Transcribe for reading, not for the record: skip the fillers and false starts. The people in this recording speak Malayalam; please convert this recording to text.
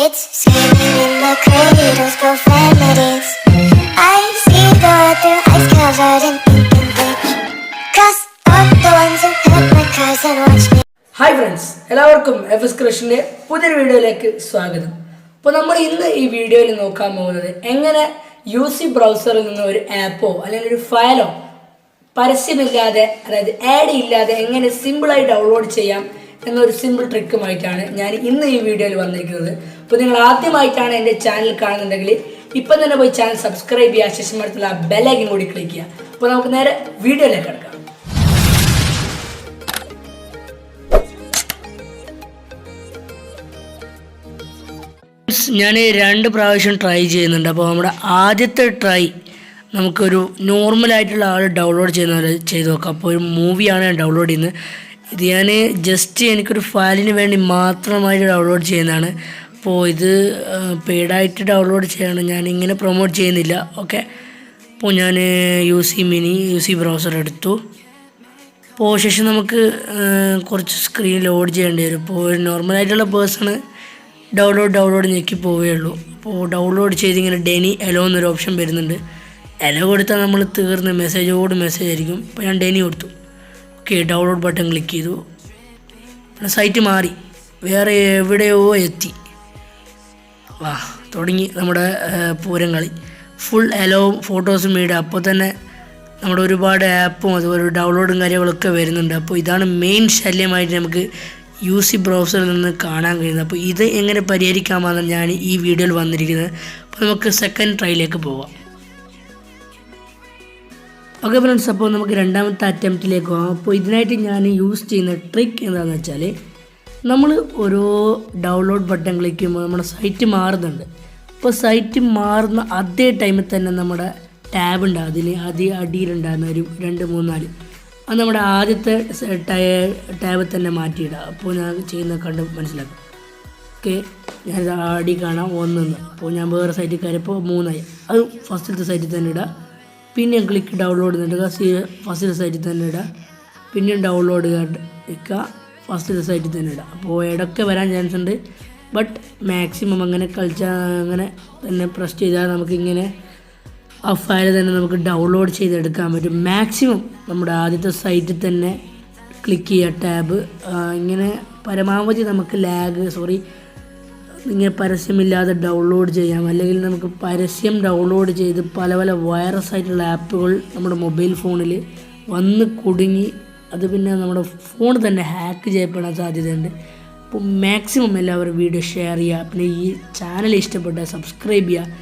kids screaming in the cradles, profanities. I see the world through eyes covered in ink and bleach. Cross out the ones who hurt my cars and watch me. Hi friends, എല്ലാവർക്കും FS ക്രഷിൻ്റെ പുതിയൊരു വീഡിയോയിലേക്ക് സ്വാഗതം. അപ്പോൾ നമ്മൾ ഇന്ന് ഈ വീഡിയോയിൽ നോക്കാൻ പോകുന്നത് എങ്ങനെ UC ബ്രൗസറിൽ നിന്ന് ഒരു ആപ്പോ അല്ലെങ്കിൽ ഒരു ഫയലോ പരസ്യമില്ലാതെ, അതായത് ആഡ് ഇല്ലാതെ എങ്ങനെ സിമ്പിളായി ഡൗൺലോഡ് ചെയ്യാം എന്നൊരു സിമ്പിൾ ട്രിക്കുമായിട്ടാണ് ഞാൻ ഇന്ന് ഈ വീഡിയോയിൽ വന്നിരിക്കുന്നത്. അപ്പോൾ നിങ്ങൾ ആദ്യമായിട്ടാണ് എൻ്റെ ചാനൽ കാണുന്നുണ്ടെങ്കിൽ ഇപ്പം തന്നെ പോയി ചാനൽ സബ്സ്ക്രൈബ് ചെയ്യുക, ശേഷം അടുത്തുള്ള ബെല്ലൈക്കൻ കൂടി ക്ലിക്ക് ചെയ്യുക. അപ്പോൾ നമുക്ക് നേരെ വീഡിയോയിലേക്ക് കിടക്കാം. ഞാൻ 2 പ്രാവശ്യം ട്രൈ ചെയ്യുന്നുണ്ട്. അപ്പോൾ നമ്മുടെ ആദ്യത്തെ ട്രൈ നമുക്കൊരു നോർമലായിട്ടുള്ള ആൾ ഡൗൺലോഡ് ചെയ്ത് നോക്കാം. അപ്പോൾ ഒരു മൂവിയാണ് ഞാൻ ഡൗൺലോഡ് ചെയ്യുന്നത്. ഇത് ഞാൻ ജസ്റ്റ് എനിക്കൊരു ഫയലിന് വേണ്ടി മാത്രമായിട്ട് ഡൗൺലോഡ് ചെയ്യുന്നതാണ്. അപ്പോൾ ഇത് പെയ്ഡായിട്ട് ഡൗൺലോഡ് ചെയ്യണം, ഞാനിങ്ങനെ പ്രൊമോട്ട് ചെയ്യുന്നില്ല. ഓക്കെ, അപ്പോൾ ഞാൻ UC ബ്രൗസർ എടുത്തു. അപ്പോൾ ശേഷം നമുക്ക് കുറച്ച് സ്ക്രീൻ ലോഡ് ചെയ്യേണ്ടി വരും. ഇപ്പോൾ ഒരു നോർമലായിട്ടുള്ള പേഴ്സണ് ഡൗൺലോഡ് ഞെക്കി പോവുകയുള്ളൂ. അപ്പോൾ ഡൗൺലോഡ് ചെയ്തിങ്ങനെ ഡെനി എലോ എന്നൊരു ഓപ്ഷൻ വരുന്നുണ്ട്. എലോ കൊടുത്താൽ നമ്മൾ തീർന്ന് മെസ്സേജ് ആയിരിക്കും. അപ്പോൾ ഞാൻ ഡെനി കൊടുത്തു. ഓക്കെ, ഡൗൺലോഡ് ബട്ടൺ ക്ലിക്ക് ചെയ്തു. സൈറ്റ് മാറി, വേറെ എവിടെയോ എത്തി. തുടങ്ങി നമ്മുടെ പൂരം കളി. ഫുൾ എലോ ഫോട്ടോസും ഇടുക. അപ്പോൾ തന്നെ നമ്മുടെ ഒരുപാട് ആപ്പും അതുപോലെ ഡൗൺലോഡും കാര്യങ്ങളൊക്കെ വരുന്നുണ്ട്. അപ്പോൾ ഇതാണ് മെയിൻ ശല്യമായിട്ട് നമുക്ക് UC ബ്രൗസറിൽ നിന്ന് കാണാൻ കഴിയുന്നത്. അപ്പോൾ ഇത് എങ്ങനെ പരിഹരിക്കാമെന്നാണ് ഞാൻ ഈ വീഡിയോയിൽ വന്നിരിക്കുന്നത്. അപ്പോൾ നമുക്ക് സെക്കൻഡ് ട്രൈയിലേക്ക് പോവാം. ഓക്കെ ഫ്രണ്ട്സ്, അപ്പോൾ നമുക്ക് രണ്ടാമത്തെ അറ്റംപ്റ്റിലേക്ക് പോകാം. അപ്പോൾ ഇതിനായിട്ട് ഞാൻ യൂസ് ചെയ്യുന്ന ട്രിക്ക് എന്താണെന്ന് വെച്ചാൽ, നമ്മൾ ഓരോ ഡൗൺലോഡ് ബട്ടൺ ക്ലിക്ക് ചെയ്യുമ്പോൾ നമ്മുടെ സൈറ്റ് മാറുന്നുണ്ട്. അപ്പോൾ സൈറ്റ് മാറുന്ന അതേ ടൈമിൽ തന്നെ നമ്മുടെ ടാബ് ഉണ്ട്, അതിന് അടിയിലുണ്ടാകുന്ന ഒരു 2, 3, 4 അത് നമ്മുടെ ആദ്യത്തെ ടാബിൽ തന്നെ മാറ്റിയിടുക. അപ്പോൾ ഞാൻ ചെയ്യുന്ന കണ്ട് മനസ്സിലാക്കാം. ഓക്കെ, ഞാൻ അടി കാണാം 1. അപ്പോൾ ഞാൻ വേറെ സൈറ്റിൽ കയറിയപ്പോൾ 3 അത് ഫസ്റ്റത്തെ സൈറ്റിൽ തന്നെ ഇടുക. പിന്നെ ക്ലിക്ക് ഡൗൺലോഡ് ഇടുക, ഫസ്റ്റത്തെ സൈറ്റിൽ തന്നെ ഇടുക. പിന്നെയും ഡൗൺലോഡ് ഇടുക, ഫസ്റ്റത്തെ സൈറ്റിൽ തന്നെ ഇടുക. അപ്പോൾ ഇടയ്ക്ക് വരാൻ ചാൻസ് ഉണ്ട്, ബട്ട് മാക്സിമം അങ്ങനെ അങ്ങനെ തന്നെ പ്രസ് ചെയ്താൽ നമുക്കിങ്ങനെ ആ ഫയൽ തന്നെ നമുക്ക് ഡൗൺലോഡ് ചെയ്തെടുക്കാൻ പറ്റും. മാക്സിമം നമ്മുടെ ആദ്യത്തെ സൈറ്റിൽ തന്നെ ക്ലിക്ക് ചെയ്യുക, ടാബ്. ഇങ്ങനെ പരമാവധി നമുക്ക് ഇങ്ങനെ പരസ്യമില്ലാതെ ഡൗൺലോഡ് ചെയ്യാം. അല്ലെങ്കിൽ നമുക്ക് പരസ്യം ഡൗൺലോഡ് ചെയ്ത് പല വൈറസ് ആയിട്ടുള്ള ആപ്പുകൾ നമ്മുടെ മൊബൈൽ ഫോണിൽ വന്ന് കുടുങ്ങി അത് പിന്നെ നമ്മുടെ ഫോൺ തന്നെ ഹാക്ക് ചെയ്യപ്പെടാൻ സാധ്യതയുണ്ട്. അപ്പോൾ മാക്സിമം എല്ലാവരും വീഡിയോ ഷെയർ ചെയ്യുക. പിന്നെ ഈ ചാനൽ ഇഷ്ടപ്പെട്ടാൽ സബ്സ്ക്രൈബ് ചെയ്യുക.